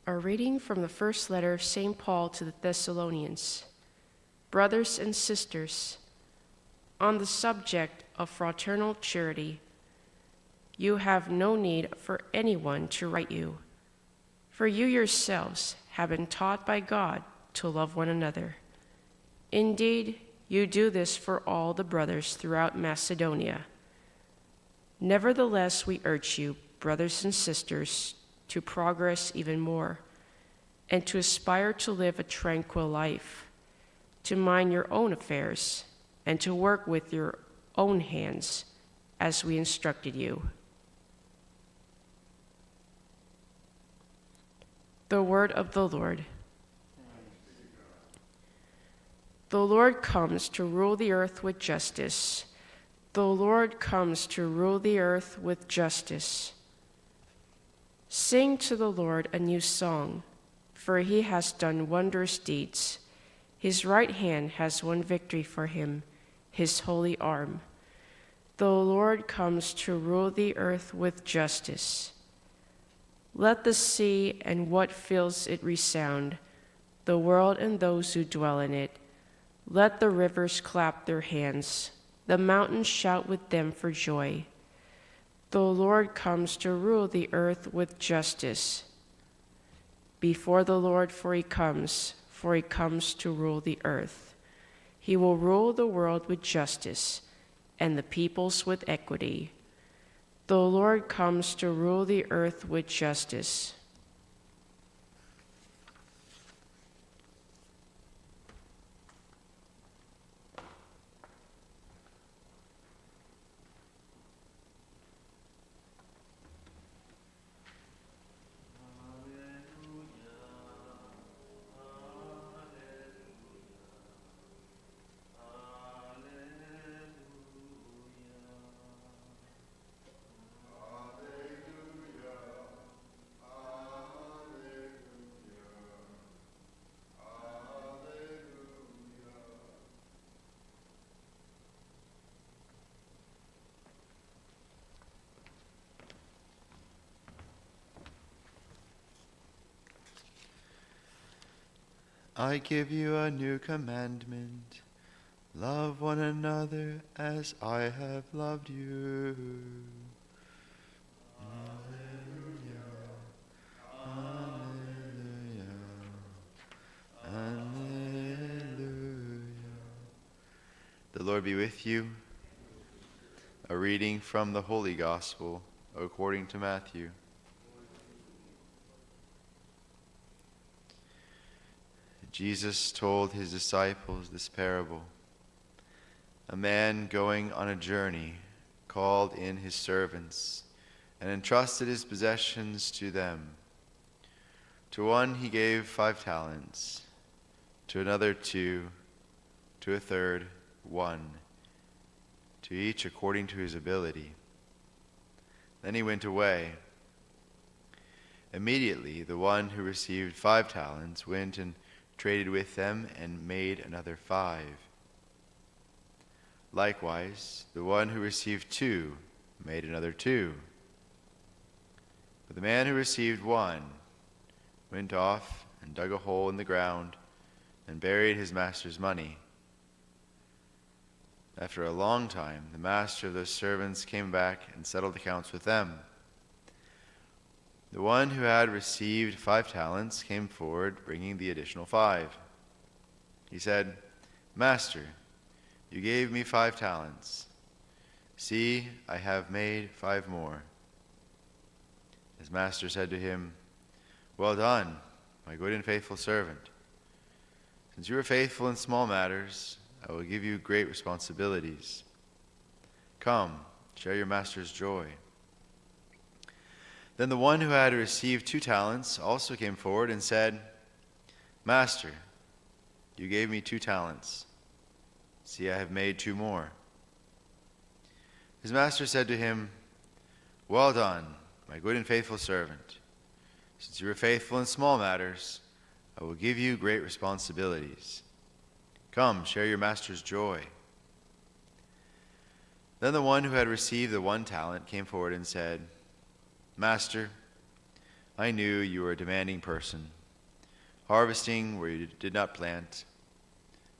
A reading from the first letter of St. Paul to the Thessalonians. Brothers and sisters, on the subject of fraternal charity, you have no need for anyone to write you, for you yourselves have been taught by God to love one another. Indeed, you do this for all the brothers throughout Macedonia. Nevertheless, we urge you, brothers and sisters, to progress even more, and to aspire to live a tranquil life, to mind your own affairs, and to work with your own hands, as we instructed you. The word of the Lord. The Lord comes to rule the earth with justice. The Lord comes to rule the earth with justice. Sing to the Lord a new song, for he has done wondrous deeds. His right hand has won victory for him, his holy arm. The Lord comes to rule the earth with justice. Let the sea and what fills it resound, the world and those who dwell in it. Let the rivers clap their hands, the mountains shout with them for joy. The Lord comes to rule the earth with justice. Before the Lord, for he comes to rule the earth. He will rule the world with justice and the peoples with equity. The Lord comes to rule the earth with justice. I give you a new commandment. Love one another as I have loved you. Alleluia. Alleluia. Alleluia. The Lord be with you. A reading from the Holy Gospel according to Matthew. Jesus told his disciples this parable. A man going on a journey called in his servants and entrusted his possessions to them. To one he gave 5 talents, to another 2, to a third 1, to each according to his ability. Then he went away. Immediately the one who received 5 talents went and traded with them and made another 5. Likewise, the one who received 2 made another 2. But the man who received 1 went off and dug a hole in the ground and buried his master's money. After a long time, the master of those servants came back and settled accounts with them. The one who had received 5 talents came forward, bringing the additional 5. He said, "Master, you gave me 5 talents. See, I have made 5 more." His master said to him, "Well done, my good and faithful servant. Since you are faithful in small matters, I will give you great responsibilities. Come, share your master's joy." Then the one who had received 2 talents also came forward and said, "Master, you gave me 2 talents. See, I have made 2 more." His master said to him, "Well done, my good and faithful servant. Since you were faithful in small matters, I will give you great responsibilities. Come, share your master's joy." Then the one who had received the 1 talent came forward and said, "Master, I knew you were a demanding person, harvesting where you did not plant,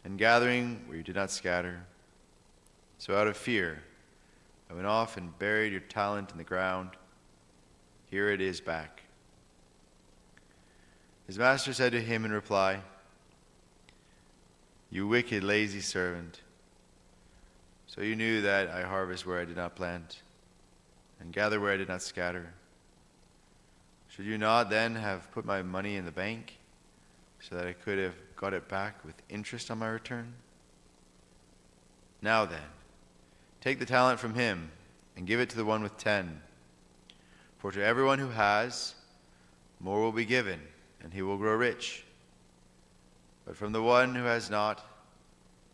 and gathering where you did not scatter. So out of fear, I went off and buried your talent in the ground. Here it is back." His master said to him in reply, "You wicked, lazy servant. So you knew that I harvest where I did not plant, and gather where I did not scatter. Should you not then have put my money in the bank, so that I could have got it back with interest on my return? Now then, take the talent from him and give it to the one with 10. For to everyone who has, more will be given, and he will grow rich. But from the one who has not,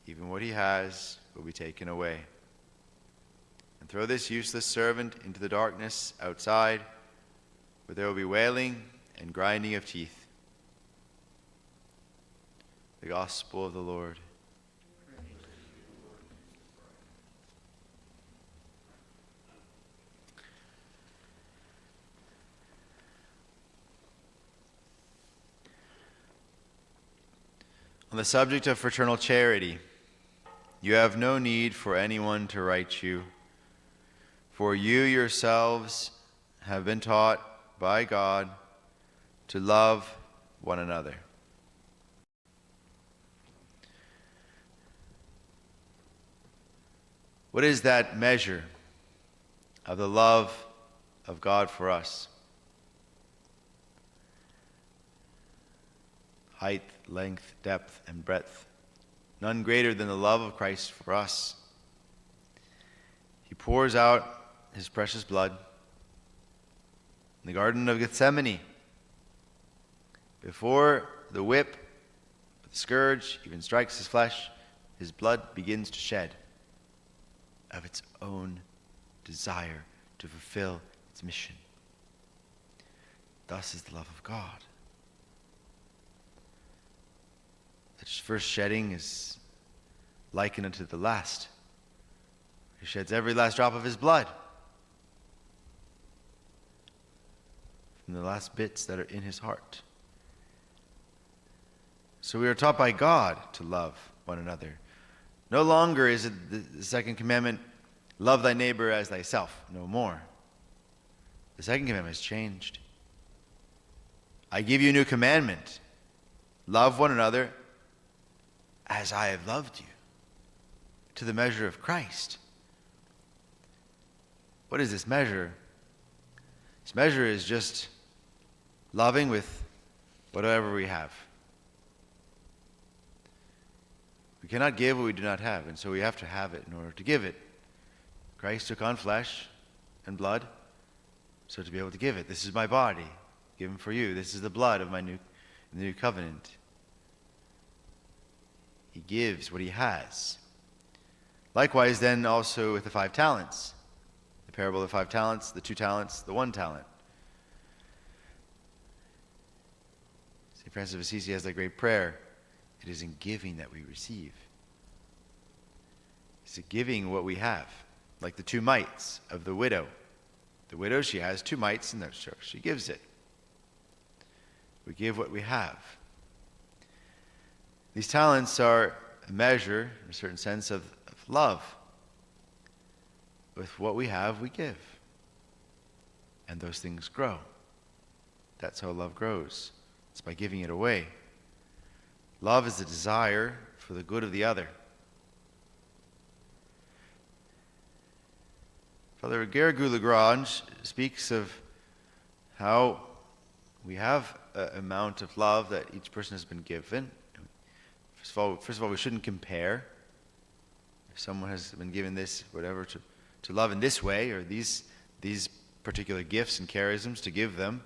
even what he has will be taken away. And throw this useless servant into the darkness outside, where there will be wailing and grinding of teeth." The Gospel of the Lord. On the subject of fraternal charity, you have no need for anyone to write you, for you yourselves have been taught by God to love one another. What is that measure of the love of God for us? Height, length, depth, and breadth. None greater than the love of Christ for us. He pours out his precious blood in the Garden of Gethsemane. Before the whip, the scourge even strikes his flesh, his blood begins to shed of its own desire to fulfill its mission. Thus is the love of God. The first shedding is likened unto the last. He sheds every last drop of his blood from the last bits that are in his heart. So we are taught by God to love one another. No longer is it the second commandment, love thy neighbor as thyself. No more. The second commandment has changed. I give you a new commandment. Love one another as I have loved you, to the measure of Christ. What is this measure? This measure is just loving with whatever we have. We cannot give what we do not have, and so we have to have it in order to give it. Christ took on flesh and blood, so to be able to give it. This is my body, given for you. This is the blood of the new covenant. He gives what he has. Likewise, then, also with the 5 talents. The parable of the 5 talents, the 2 talents, the 1 talent. St. Francis of Assisi has that great prayer. It is in giving that we receive. It's in giving what we have. Like the 2 mites of the widow. The widow, she has 2 mites, and so she gives it. We give what we have. These talents are a measure, in a certain sense, of love. With what we have, we give. And those things grow. That's how love grows. It's by giving it away. Love is the desire for the good of the other. Father Garrigou-Lagrange speaks of how we have an amount of love that each person has been given. First of all, we shouldn't compare. If someone has been given this, whatever, to love in this way, or these particular gifts and charisms to give them,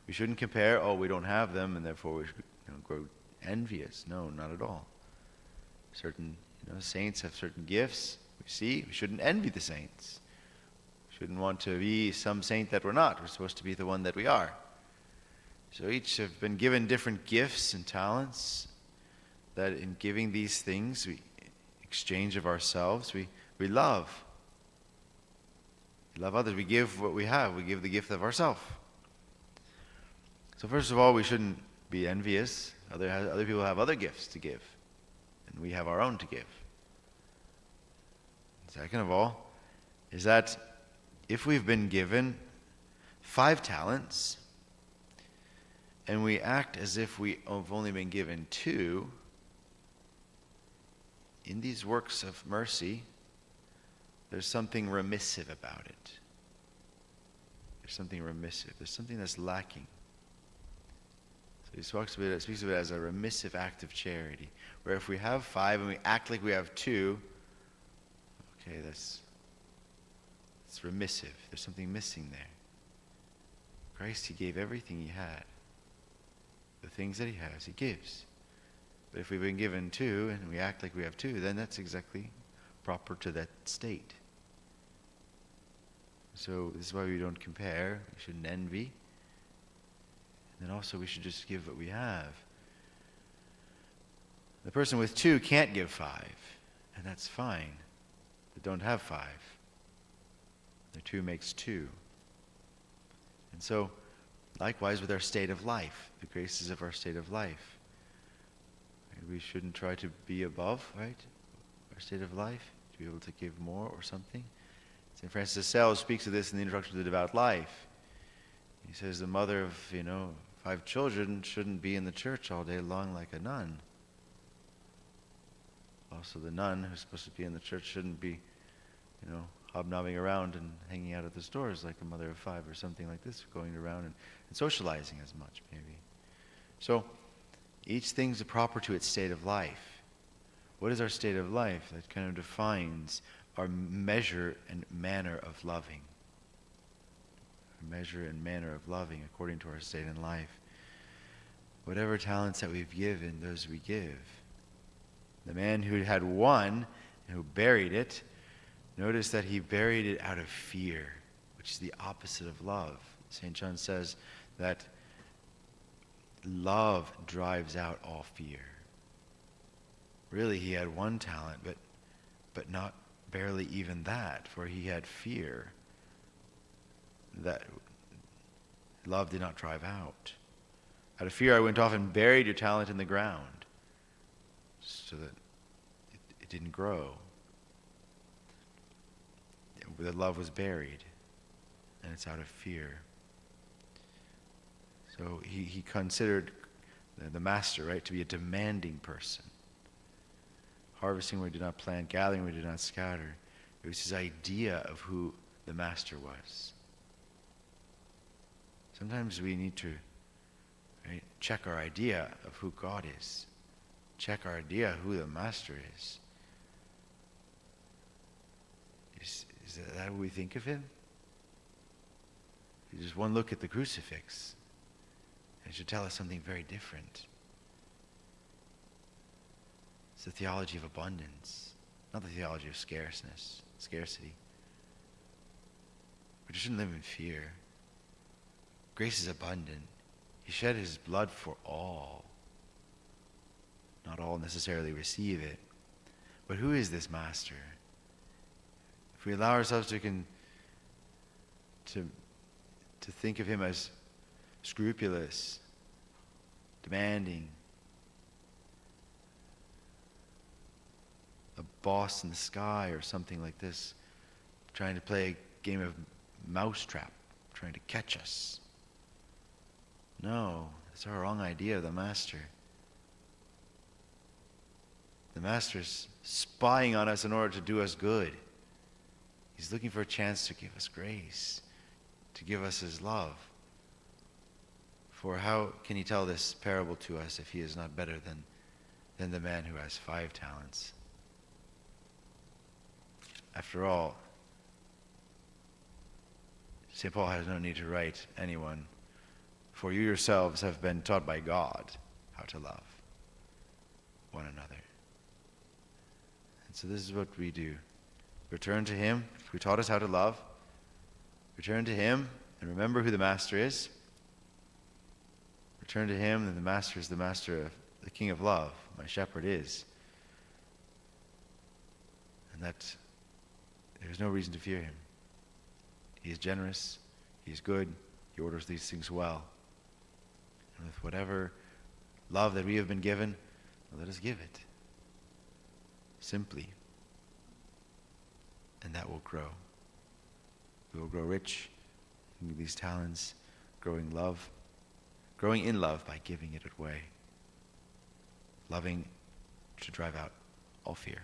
we shouldn't compare, oh, we don't have them, and therefore we should grow envious. No, not at all. Certain saints have certain gifts. We shouldn't envy the saints. We shouldn't want to be some saint that we're not. We're supposed to be the one that we are. So each have been given different gifts and talents, that in giving these things, we exchange of ourselves, we love. We love others. We give what we have. We give the gift of ourselves. So first of all, we shouldn't be envious. Other people have other gifts to give, and we have our own to give. Second of all, is that if we've been given 5 talents, and we act as if we have only been given 2, in these works of mercy, there's something remissive about it. There's something remissive. There's something that's lacking. So he speaks of it as a remissive act of charity, where if we have 5 and we act like we have 2, okay, it's remissive. There's something missing there. Christ, he gave everything he had. The things that he has, he gives. But if we've been given 2 and we act like we have 2, then that's exactly proper to that state. So this is why we don't compare. We shouldn't envy. And then also we should just give what we have. The person with 2 can't give 5, and that's fine. They don't have 5. Their 2 makes 2. And so, likewise with our state of life, the graces of our state of life. We shouldn't try to be above, right, our state of life, to be able to give more or something. St. Francis of Sales speaks of this in the Introduction to the Devout Life. He says the mother of, 5 children shouldn't be in the church all day long like a nun. Also, the nun who's supposed to be in the church shouldn't be, hobnobbing around and hanging out at the stores like a mother of 5 or something like this, going around and socializing as much, maybe. So, each thing's proper to its state of life. What is our state of life? That kind of defines our measure and manner of loving. Our measure and manner of loving according to our state in life. Whatever talents that we've given, those we give. The man who had 1 and who buried it, notice that he buried it out of fear, which is the opposite of love. St. John says that love drives out all fear. Really, he had 1 talent, but not barely even that, for he had fear that love did not drive out. Out of fear, I went off and buried your talent in the ground so that it didn't grow. The love was buried, and it's out of fear. So he considered the master, right, to be a demanding person. Harvesting where he did not plant, gathering where he did not scatter. It was his idea of who the master was. Sometimes we need to check our idea of who God is. Check our idea of who the master is. Is that what we think of him? Just one look at the crucifix, and it should tell us something very different. It's the theology of abundance, not the theology of scarcity. We just shouldn't live in fear. Grace is abundant. He shed his blood for all. Not all necessarily receive it. But who is this master? If we allow ourselves to think of him as scrupulous, demanding, a boss in the sky or something like this, trying to play a game of mousetrap, trying to catch us. No, that's our wrong idea of the master. The master's spying on us in order to do us good. He's looking for a chance to give us grace, to give us his love. For how can he tell this parable to us if he is not better than the man who has 5 talents? After all, St. Paul has no need to write anyone, for you yourselves have been taught by God how to love one another. And so this is what we do. Return to him who taught us how to love. Return to him and remember who the master is. Return to him, and the master is the master of the King of love. My shepherd is. And that there's no reason to fear him. He is generous. He is good. He orders these things well. whatever love that we have been given, let us give it simply. And that will grow. We will grow rich in these talents, growing in love by giving it away. Loving to drive out all fear.